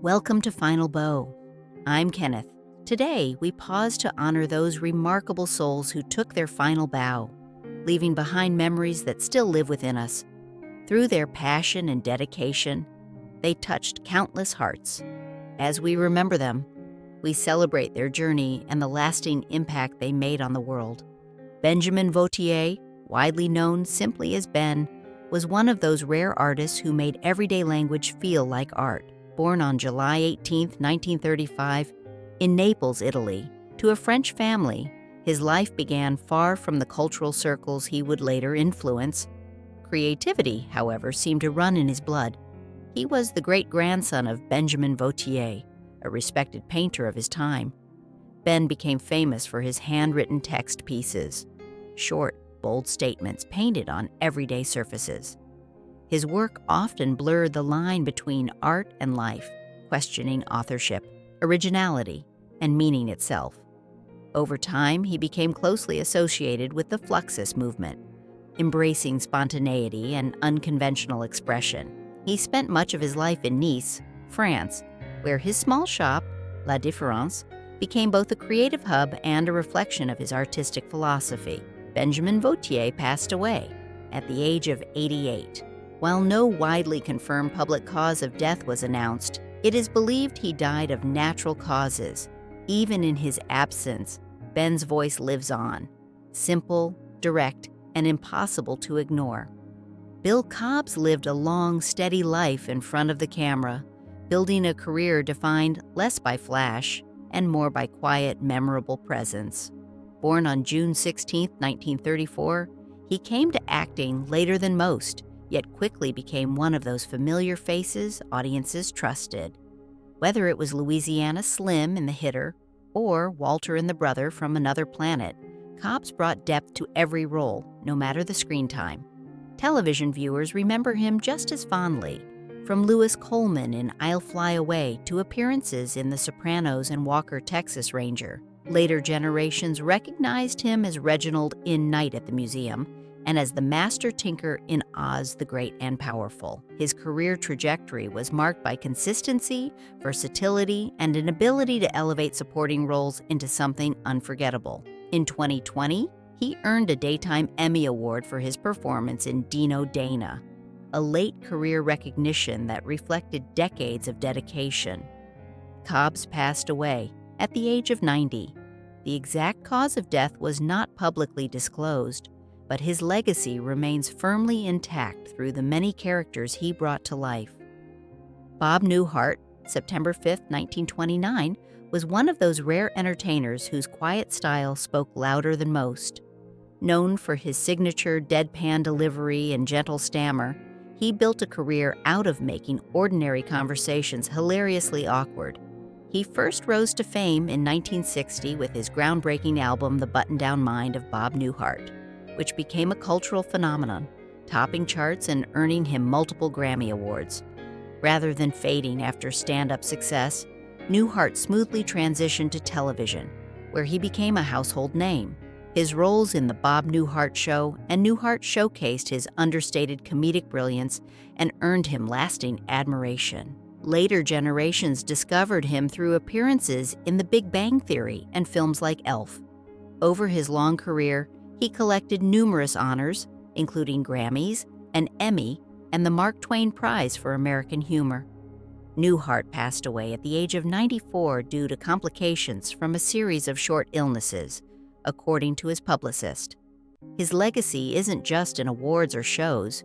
Welcome to Final Bow. I'm Kenneth. Today, we pause to honor those remarkable souls who took their final bow, leaving behind memories that still live within us. Through their passion and dedication, they touched countless hearts. As we remember them, we celebrate their journey and the lasting impact they made on the world. Benjamin Vautier, widely known simply as Ben, was one of those rare artists who made everyday language feel like art. Born on July 18, 1935, in Naples, Italy, to a French family, his life began far from the cultural circles he would later influence. Creativity, however, seemed to run in his blood. He was the great-grandson of Benjamin Vautier, a respected painter of his time. Ben became famous for his handwritten text pieces, short, bold statements painted on everyday surfaces. His work often blurred the line between art and life, questioning authorship, originality, and meaning itself. Over time, he became closely associated with the Fluxus movement, embracing spontaneity and unconventional expression. He spent much of his life in Nice, France, where his small shop, La Différence, became both a creative hub and a reflection of his artistic philosophy. Benjamin Vautier passed away at the age of 88. While no widely confirmed public cause of death was announced, it is believed he died of natural causes. Even in his absence, Ben's voice lives on, simple, direct, and impossible to ignore. Bill Cobbs lived a long, steady life in front of the camera, building a career defined less by flash and more by quiet, memorable presence. Born on June 16, 1934, he came to acting later than most, yet quickly became one of those familiar faces audiences trusted. Whether it was Louisiana Slim in The Hitter or Walter and the Brother from Another Planet, Cobbs brought depth to every role, no matter the screen time. Television viewers remember him just as fondly, from Lewis Coleman in I'll Fly Away to appearances in The Sopranos and Walker, Texas Ranger. Later generations recognized him as Reginald in Night at the Museum, and as the master tinker in Oz the Great and Powerful. His career trajectory was marked by consistency, versatility, and an ability to elevate supporting roles into something unforgettable. In 2020, he earned a Daytime Emmy Award for his performance in Dino Dana, a late career recognition that reflected decades of dedication. Cobbs passed away at the age of 90. The exact cause of death was not publicly disclosed, but his legacy remains firmly intact through the many characters he brought to life. Bob Newhart, September 5, 1929, was one of those rare entertainers whose quiet style spoke louder than most. Known for his signature deadpan delivery and gentle stammer, he built a career out of making ordinary conversations hilariously awkward. He first rose to fame in 1960 with his groundbreaking album The Button-Down Mind of Bob Newhart, which became a cultural phenomenon, topping charts and earning him multiple Grammy Awards. Rather than fading after stand-up success, Newhart smoothly transitioned to television, where he became a household name. His roles in The Bob Newhart Show and Newhart showcased his understated comedic brilliance and earned him lasting admiration. Later generations discovered him through appearances in The Big Bang Theory and films like Elf. Over his long career, he collected numerous honors, including Grammys, an Emmy, and the Mark Twain Prize for American Humor. Newhart passed away at the age of 94 due to complications from a series of short illnesses, according to his publicist. His legacy isn't just in awards or shows.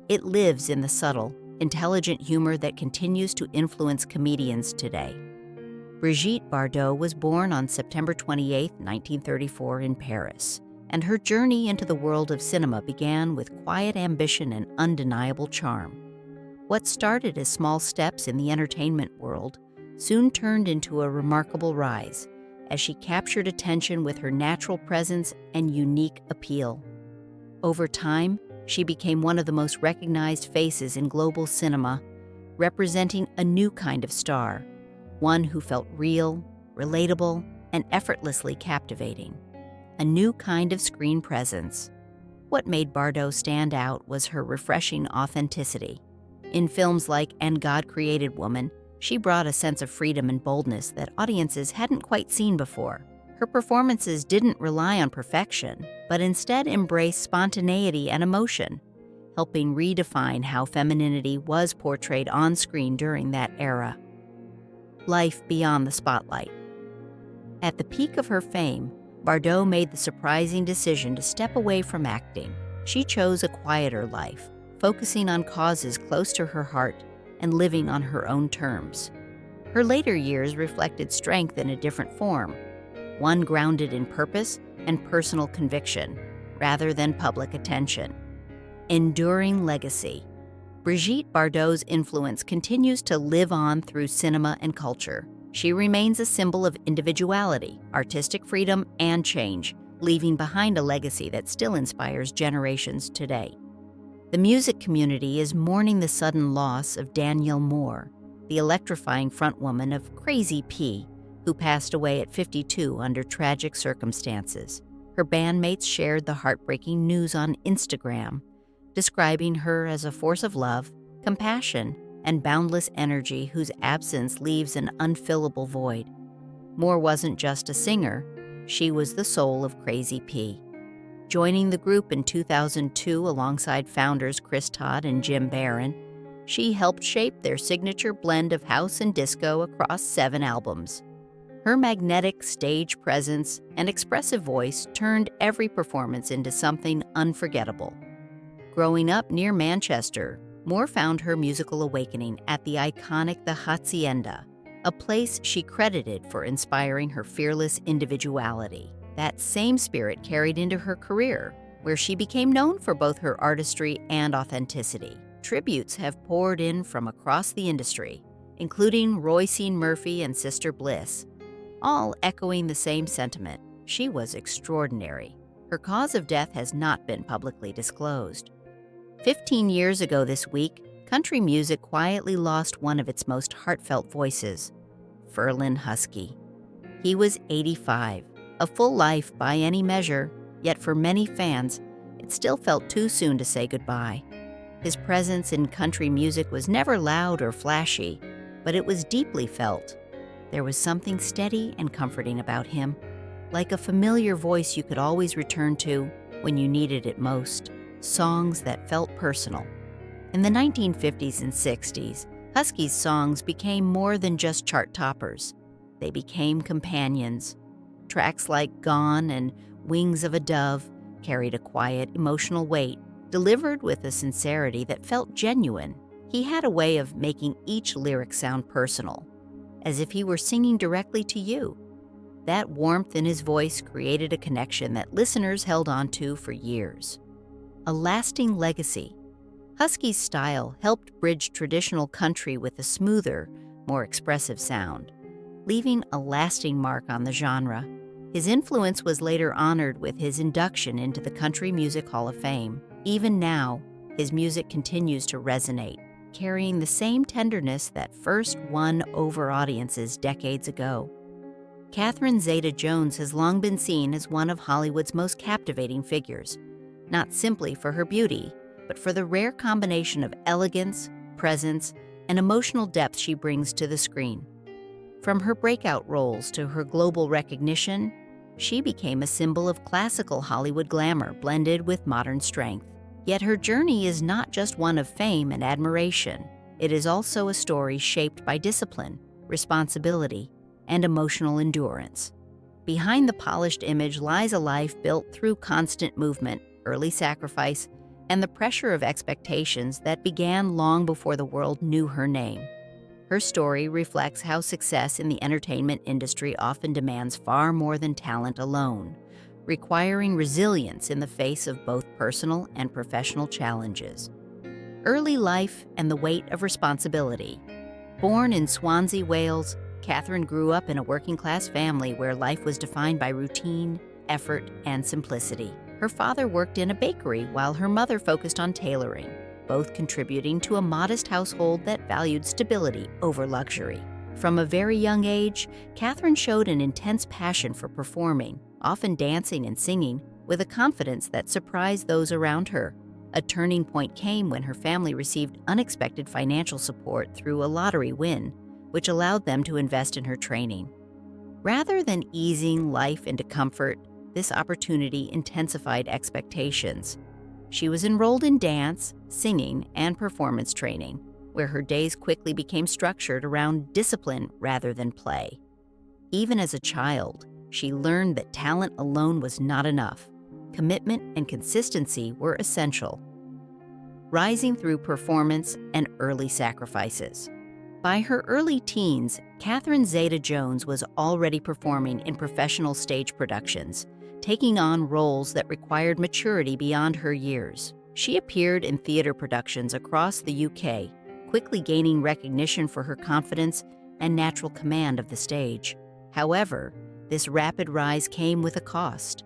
It lives in the subtle, intelligent humor that continues to influence comedians today. Brigitte Bardot was born on September 28, 1934, in Paris, and her journey into the world of cinema began with quiet ambition and undeniable charm. What started as small steps in the entertainment world soon turned into a remarkable rise, as she captured attention with her natural presence and unique appeal. Over time, she became one of the most recognized faces in global cinema, representing a new kind of star, one who felt real, relatable, and effortlessly captivating. A new kind of screen presence. What made Bardot stand out was her refreshing authenticity. In films like And God Created Woman, She brought a sense of freedom and boldness that audiences hadn't quite seen before. Her performances didn't rely on perfection, but instead embraced spontaneity and emotion, helping redefine how femininity was portrayed on screen during that era. Life beyond the spotlight. At the peak of her fame, Bardot made the surprising decision to step away from acting. She chose a quieter life, focusing on causes close to her heart and living on her own terms. Her later years reflected strength in a different form, one grounded in purpose and personal conviction, rather than public attention. Enduring legacy. Brigitte Bardot's influence continues to live on through cinema and culture. She remains a symbol of individuality, artistic freedom, and change, leaving behind a legacy that still inspires generations today. The music community is mourning the sudden loss of Danielle Moore, the electrifying frontwoman of Crazy P, who passed away at 52 under tragic circumstances. Her bandmates shared the heartbreaking news on Instagram, describing her as a force of love, compassion, and boundless energy whose absence leaves an unfillable void. Moore wasn't just a singer, she was the soul of Crazy P. Joining the group in 2002 alongside founders Chris Todd and Jim Barron, she helped shape their signature blend of house and disco across 7 albums. Her magnetic stage presence and expressive voice turned every performance into something unforgettable. Growing up near Manchester, Moore found her musical awakening at the iconic The Hacienda, a place she credited for inspiring her fearless individuality. That same spirit carried into her career, where she became known for both her artistry and authenticity. Tributes have poured in from across the industry, including Roisin Murphy and Sister Bliss, all echoing the same sentiment: she was extraordinary. Her cause of death has not been publicly disclosed. 15 years ago this week, country music quietly lost one of its most heartfelt voices, Ferlin Husky. He was 85, a full life by any measure, yet for many fans, it still felt too soon to say goodbye. His presence in country music was never loud or flashy, but it was deeply felt. There was something steady and comforting about him, like a familiar voice you could always return to when you needed it most. Songs that felt personal. In the 1950s and 60s, Husky's songs became more than just chart toppers. They became companions. Tracks like Gone and Wings of a Dove carried a quiet, emotional weight, delivered with a sincerity that felt genuine. He had a way of making each lyric sound personal, as if he were singing directly to you. That warmth in his voice created a connection that listeners held on to for years. A lasting legacy. Husky's style helped bridge traditional country with a smoother, more expressive sound, leaving a lasting mark on the genre. His influence was later honored with his induction into the Country Music Hall of Fame. Even now, his music continues to resonate, carrying the same tenderness that first won over audiences decades ago. Catherine Zeta-Jones has long been seen as one of Hollywood's most captivating figures, not simply for her beauty, but for the rare combination of elegance, presence, and emotional depth she brings to the screen. From her breakout roles to her global recognition, she became a symbol of classical Hollywood glamour blended with modern strength. Yet her journey is not just one of fame and admiration. It is also a story shaped by discipline, responsibility, and emotional endurance. Behind the polished image lies a life built through constant movement, early sacrifice, and the pressure of expectations that began long before the world knew her name. Her story reflects how success in the entertainment industry often demands far more than talent alone, requiring resilience in the face of both personal and professional challenges. Early life and the weight of responsibility. Born in Swansea, Wales, Catherine grew up in a working-class family where life was defined by routine, effort, and simplicity. Her father worked in a bakery while her mother focused on tailoring, both contributing to a modest household that valued stability over luxury. From a very young age, Catherine showed an intense passion for performing, often dancing and singing, with a confidence that surprised those around her. A turning point came when her family received unexpected financial support through a lottery win, which allowed them to invest in her training. Rather than easing life into comfort, this opportunity intensified expectations. She was enrolled in dance, singing, and performance training, where her days quickly became structured around discipline rather than play. Even as a child, she learned that talent alone was not enough. Commitment and consistency were essential, rising through performance and early sacrifices. By her early teens, Catherine Zeta-Jones was already performing in professional stage productions, taking on roles that required maturity beyond her years. She appeared in theater productions across the UK, quickly gaining recognition for her confidence and natural command of the stage. However, this rapid rise came with a cost.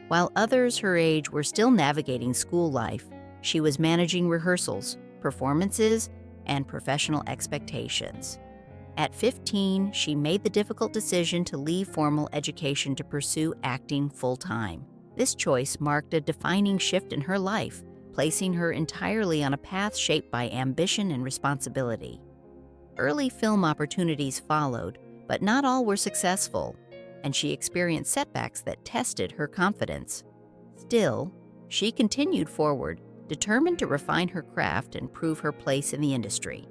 While others her age were still navigating school life, she was managing rehearsals, performances, and professional expectations. At 15, she made the difficult decision to leave formal education to pursue acting full-time. This choice marked a defining shift in her life, placing her entirely on a path shaped by ambition and responsibility. Early film opportunities followed, but not all were successful, and she experienced setbacks that tested her confidence. Still, she continued forward, determined to refine her craft and prove her place in the industry.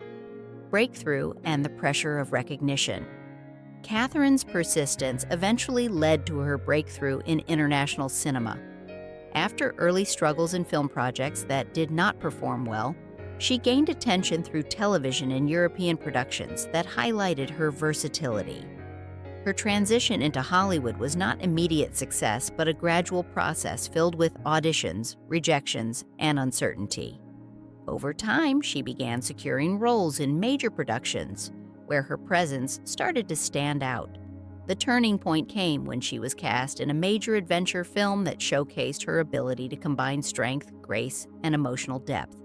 Breakthrough and the pressure of recognition. Catherine's persistence eventually led to her breakthrough in international cinema. After early struggles in film projects that did not perform well, she gained attention through television and European productions that highlighted her versatility. Her transition into Hollywood was not immediate success, but a gradual process filled with auditions, rejections, and uncertainty. Over time, she began securing roles in major productions, where her presence started to stand out. The turning point came when she was cast in a major adventure film that showcased her ability to combine strength, grace, and emotional depth.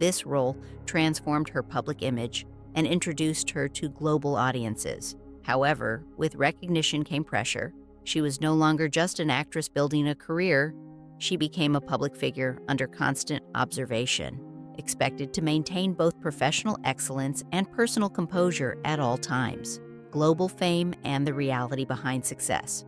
This role transformed her public image and introduced her to global audiences. However, with recognition came pressure. She was no longer just an actress building a career. She became a public figure under constant observation, expected to maintain both professional excellence and personal composure at all times. Global fame and the reality behind success.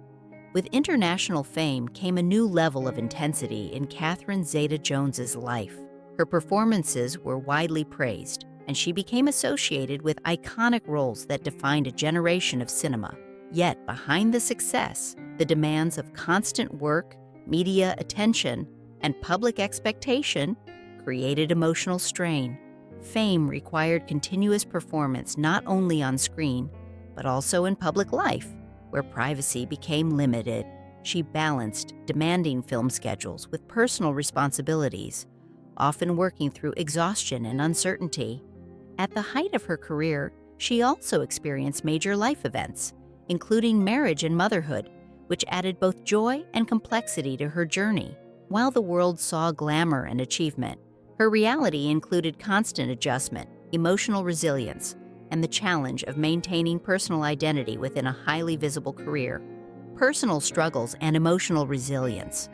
With international fame came a new level of intensity in Catherine Zeta-Jones's life. Her performances were widely praised, and she became associated with iconic roles that defined a generation of cinema. Yet, behind the success, the demands of constant work, media attention, and public expectation created emotional strain. Fame required continuous performance not only on screen, but also in public life, where privacy became limited. She balanced demanding film schedules with personal responsibilities, often working through exhaustion and uncertainty. At the height of her career, she also experienced major life events, including marriage and motherhood, which added both joy and complexity to her journey. While the world saw glamour and achievement, her reality included constant adjustment, emotional resilience, and the challenge of maintaining personal identity within a highly visible career. Personal struggles and emotional resilience.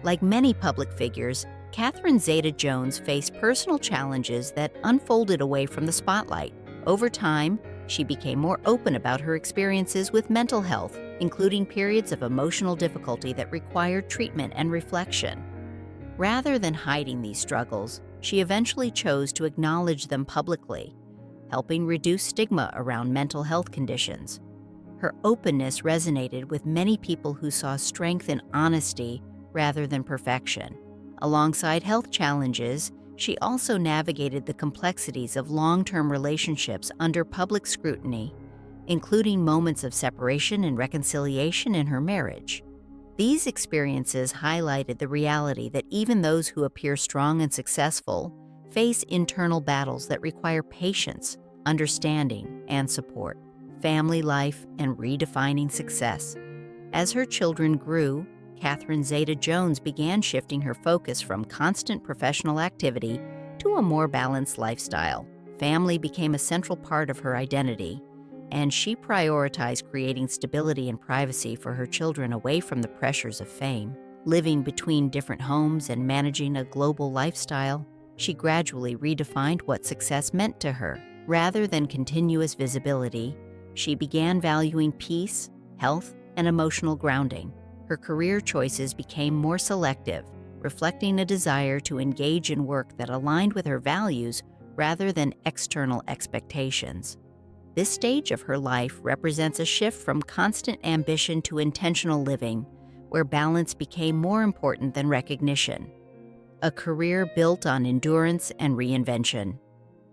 Like many public figures, Catherine Zeta-Jones faced personal challenges that unfolded away from the spotlight. Over time, she became more open about her experiences with mental health, including periods of emotional difficulty that required treatment and reflection. Rather than hiding these struggles, she eventually chose to acknowledge them publicly, helping reduce stigma around mental health conditions. Her openness resonated with many people who saw strength in honesty rather than perfection. Alongside health challenges, she also navigated the complexities of long-term relationships under public scrutiny, including moments of separation and reconciliation in her marriage. These experiences highlighted the reality that even those who appear strong and successful face internal battles that require patience, understanding, and support. Family life and redefining success. As her children grew, Catherine Zeta-Jones began shifting her focus from constant professional activity to a more balanced lifestyle. Family became a central part of her identity, and she prioritized creating stability and privacy for her children away from the pressures of fame. Living between different homes and managing a global lifestyle, she gradually redefined what success meant to her. Rather than continuous visibility, she began valuing peace, health, and emotional grounding. Her career choices became more selective, reflecting a desire to engage in work that aligned with her values rather than external expectations. This stage of her life represents a shift from constant ambition to intentional living, where balance became more important than recognition. A career built on endurance and reinvention.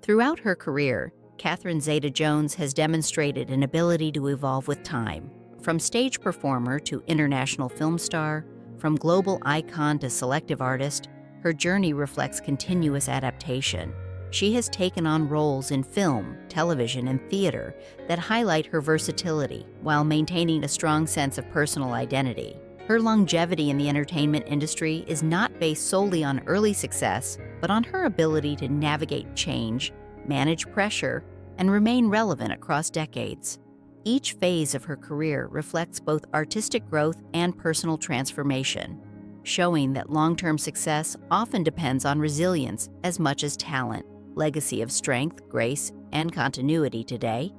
Throughout her career, Catherine Zeta-Jones has demonstrated an ability to evolve with time. From stage performer to international film star, from global icon to selective artist, her journey reflects continuous adaptation. She has taken on roles in film, television, and theater that highlight her versatility while maintaining a strong sense of personal identity. Her longevity in the entertainment industry is not based solely on early success, but on her ability to navigate change, manage pressure, and remain relevant across decades. Each phase of her career reflects both artistic growth and personal transformation, showing that long-term success often depends on resilience as much as talent. Legacy of strength, grace, and continuity today,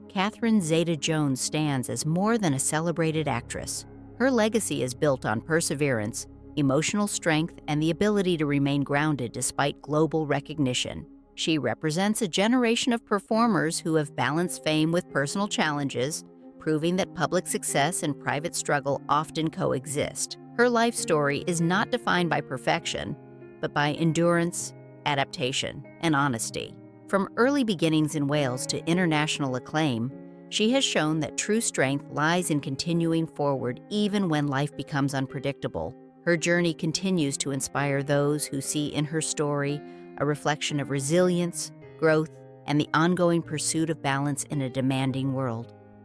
Catherine Zeta-Jones stands as more than a celebrated actress. Her legacy is built on perseverance, emotional strength, and the ability to remain grounded despite global recognition. She represents a generation of performers who have balanced fame with personal challenges, proving that public success and private struggle often coexist. Her life story is not defined by perfection, but by endurance, adaptation, and honesty. From early beginnings in Wales to international acclaim, she has shown that true strength lies in continuing forward even when life becomes unpredictable. Her journey continues to inspire those who see in her story a reflection of resilience, growth, and the ongoing pursuit of balance in a demanding world.